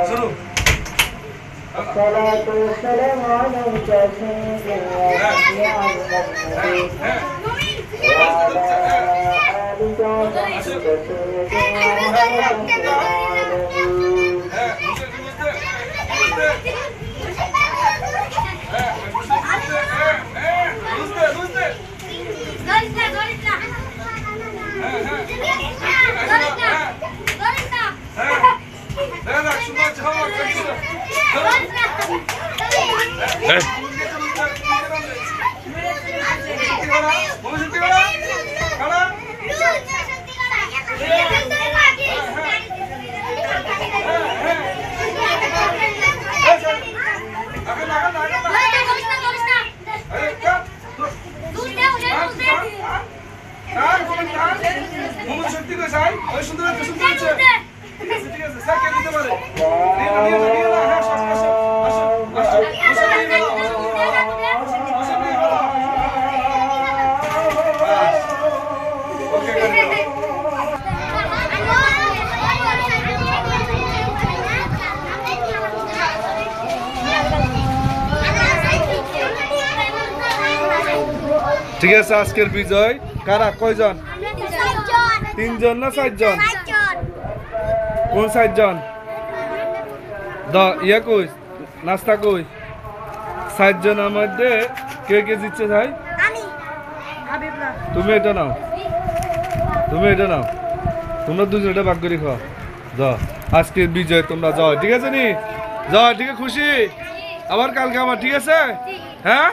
শুরু। الصلاة والسلام عليك سيدنا محمد وعلى آلك وصحبك سيدنا العالمين. ঠিক আছে, আজকের বিজয় কারা? কয়জন? তিনজন না চারজন? কোন চারজন? ইয়া কই, নাস্তা কই? চারজনের মধ্যে কে কে জিতছে ভাই? তুমি এটা নাও, তুমি এটা নাও, তোমরা দুজনটা ভাগ করে খাও। যাও, আজকের বিজয় তোমরা যাও, ঠিক আছে নি? যাও, ঠিক আছে, খুশি? আবার কালকে আমার, ঠিক আছে? হ্যাঁ।